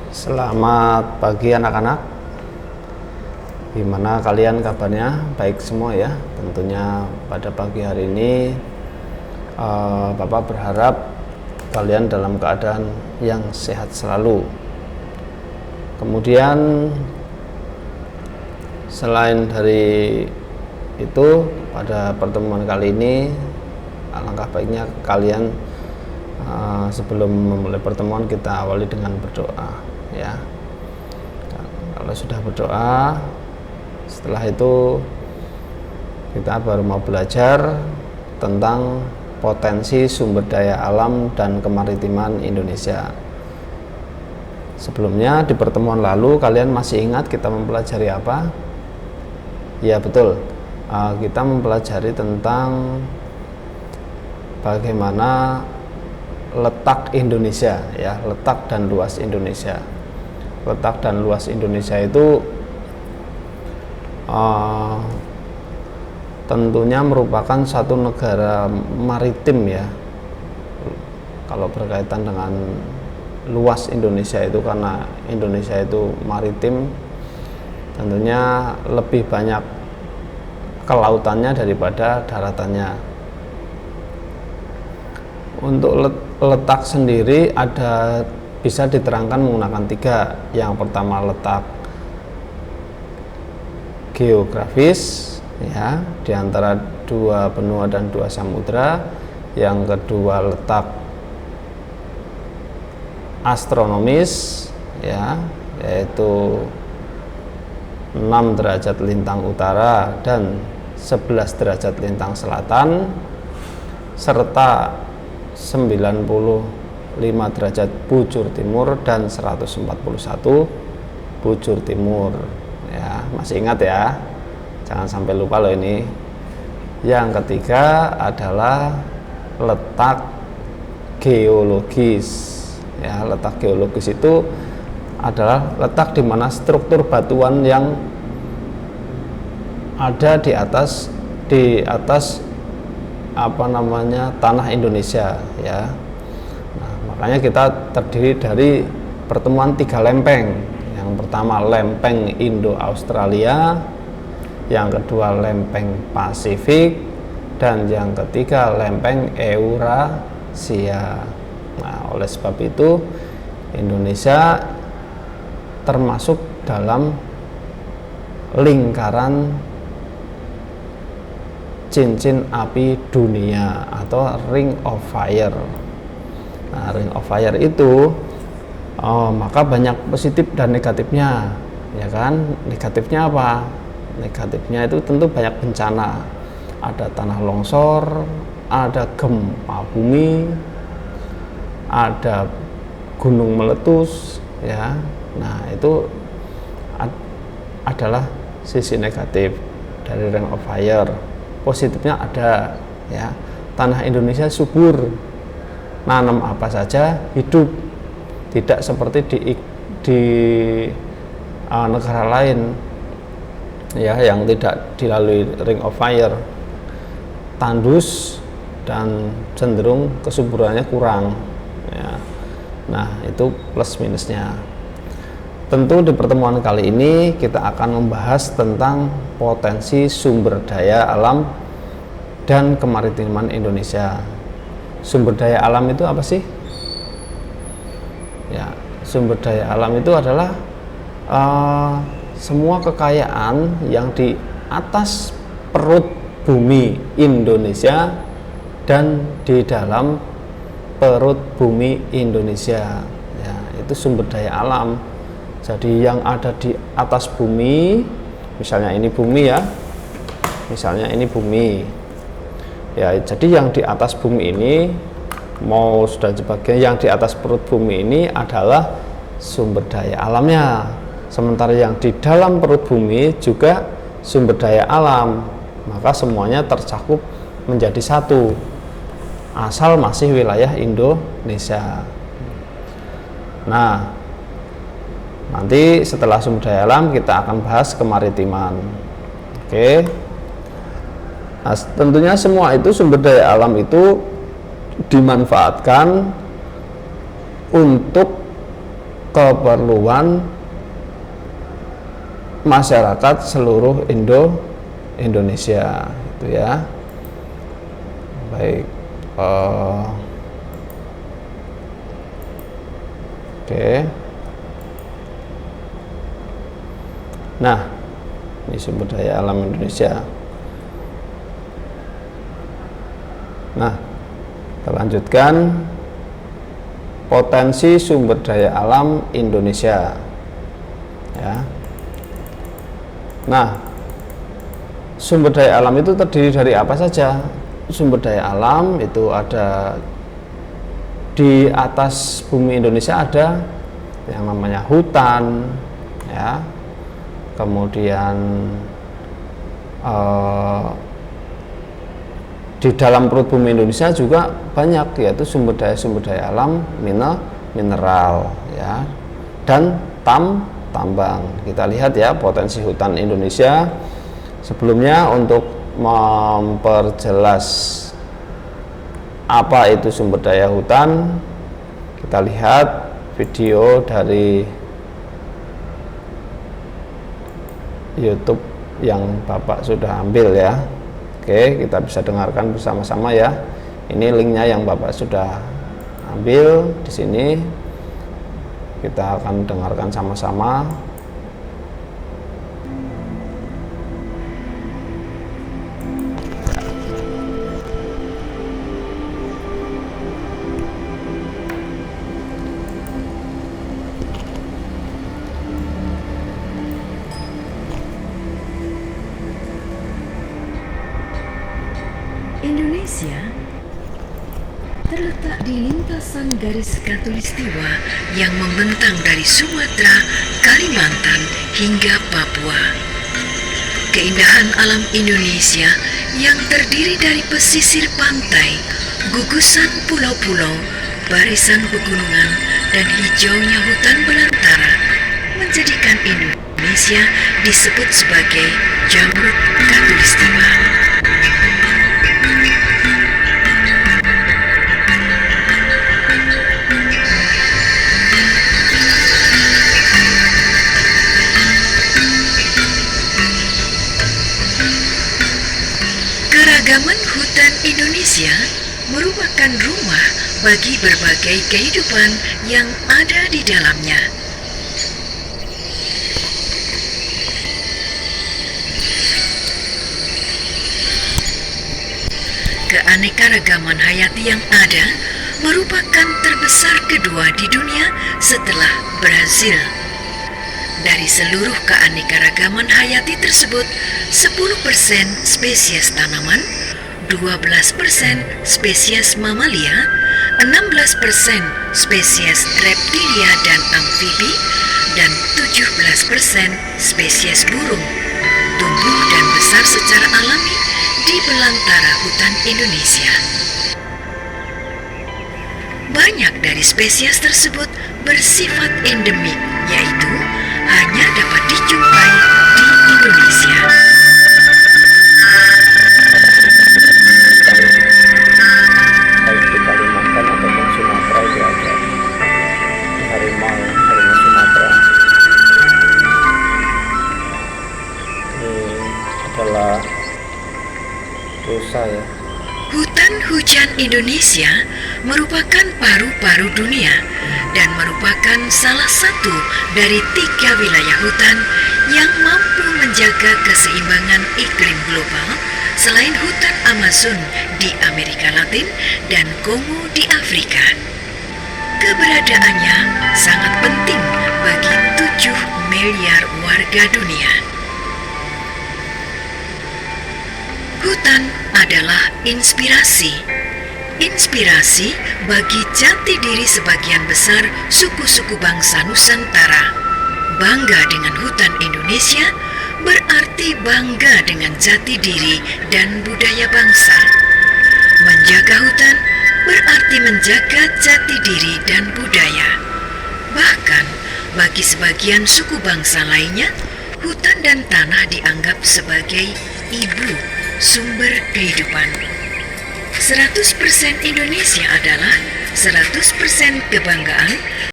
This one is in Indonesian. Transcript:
Selamat pagi anak-anak. Gimana kalian kabarnya? Baik semua ya. Tentunya pada pagi hari ini Bapak berharap kalian dalam keadaan yang sehat selalu. Kemudian selain dari itu, pada pertemuan kali ini alangkah baiknya kalian sebelum memulai pertemuan kita awali dengan berdoa ya. Kalau sudah berdoa, setelah itu kita baru mau belajar tentang potensi sumber daya alam dan kemaritiman Indonesia. Sebelumnya di pertemuan lalu kalian masih ingat kita mempelajari apa? Ya betul, kita mempelajari tentang bagaimana letak Indonesia ya, letak dan luas Indonesia. Letak dan luas Indonesia itu tentunya merupakan satu negara maritim ya. Kalau berkaitan dengan luas Indonesia itu, karena Indonesia itu maritim, tentunya lebih banyak kelautannya daripada daratannya. Untuk letak sendiri bisa diterangkan menggunakan 3. Yang pertama letak geografis ya, di antara 2 benua dan 2 samudra. Yang kedua letak astronomis ya, yaitu 6 derajat lintang utara dan 11 derajat lintang selatan, serta 95 derajat bujur timur dan 141 bujur timur ya. Masih ingat ya, jangan sampai lupa loh ini. Yang ketiga adalah letak geologis ya. Letak geologis itu adalah letak di mana struktur batuan yang ada di atas tanah Indonesia ya. Nah, makanya kita terdiri dari pertemuan 3 lempeng. Yang pertama lempeng Indo-Australia, yang kedua lempeng Pasifik, dan yang ketiga lempeng Eurasia. Nah, oleh sebab itu Indonesia termasuk dalam lingkaran cincin api dunia atau Ring of Fire. Nah, Ring of Fire itu maka banyak positif dan negatifnya ya kan. Negatifnya apa? Negatifnya itu tentu banyak bencana. Ada tanah longsor, ada gempa bumi, ada gunung meletus ya. Nah, itu adalah sisi negatif dari Ring of Fire. Positifnya ada ya, tanah Indonesia subur, nanam apa saja hidup, tidak seperti di negara lain ya yang tidak dilalui Ring of Fire, tandus dan cenderung kesuburannya kurang ya. Nah, itu plus minusnya. Tentu di pertemuan kali ini kita akan membahas tentang potensi sumber daya alam dan kemaritiman Indonesia. Sumber daya alam itu apa sih? Ya, sumber daya alam itu adalah semua kekayaan yang di atas perut bumi Indonesia dan di dalam perut bumi Indonesia. Ya, itu sumber daya alam. Jadi yang ada di atas bumi, misalnya ini bumi ya, misalnya ini bumi ya. Jadi yang di atas bumi ini, mau sudah sebagai yang di atas perut bumi ini adalah sumber daya alamnya. Sementara yang di dalam perut bumi juga sumber daya alam. Maka semuanya tercakup menjadi satu, asal masih wilayah Indonesia. Nah, nanti setelah sumber daya alam kita akan bahas kemaritiman. Oke. Nah, tentunya semua itu sumber daya alam itu dimanfaatkan untuk keperluan masyarakat seluruh Indonesia itu ya. Baik, oke. Nah, ini sumber daya alam Indonesia. Nah, kita lanjutkan potensi sumber daya alam Indonesia ya. Nah, sumber daya alam itu terdiri dari apa saja? Sumber daya alam itu ada di atas bumi Indonesia, ada yang namanya hutan ya, kemudian di dalam perut bumi Indonesia juga banyak, yaitu sumber daya alam mineral ya, dan tambang. Kita lihat ya potensi hutan Indonesia. Sebelumnya, untuk memperjelas apa itu sumber daya hutan, kita lihat video dari YouTube yang Bapak sudah ambil ya. Oke, kita bisa dengarkan bersama-sama ya. Ini linknya yang Bapak sudah ambil di sini. Kita akan dengarkan sama-sama. Indonesia terletak di lintasan garis khatulistiwa yang membentang dari Sumatera, Kalimantan hingga Papua. Keindahan alam Indonesia yang terdiri dari pesisir pantai, gugusan pulau-pulau, barisan pegunungan, dan hijaunya hutan belantara menjadikan Indonesia disebut sebagai Jamrut Khatulistiwa. Keragaman hutan Indonesia merupakan rumah bagi berbagai kehidupan yang ada di dalamnya. Keanekaragaman hayati yang ada merupakan terbesar kedua di dunia setelah Brazil. Dari seluruh keanekaragaman hayati tersebut, 10% spesies tanaman, 12% spesies mamalia, 16% spesies reptilia dan amfibi, dan 17% spesies burung tumbuh dan besar secara alami di belantara hutan Indonesia. Banyak dari spesies tersebut bersifat endemik, yaitu hanya dapat dijumpai di Indonesia. Baik di Kalimantan ataupun Sumatera itu ada harimau Sumatera. Ini adalah rusa ya. Hutan hujan Indonesia merupakan paru-paru dunia dan merupakan salah satu dari 3 wilayah hutan yang mampu menjaga keseimbangan iklim global selain hutan Amazon di Amerika Latin dan Kongo di Afrika. Keberadaannya sangat penting bagi 7 miliar warga dunia. Hutan adalah inspirasi bagi jati diri sebagian besar suku-suku bangsa Nusantara. Bangga dengan hutan Indonesia berarti bangga dengan jati diri dan budaya bangsa. Menjaga hutan berarti menjaga jati diri dan budaya. Bahkan bagi sebagian suku bangsa lainnya, hutan dan tanah dianggap sebagai ibu sumber kehidupan. 100% Indonesia adalah 100% kebanggaan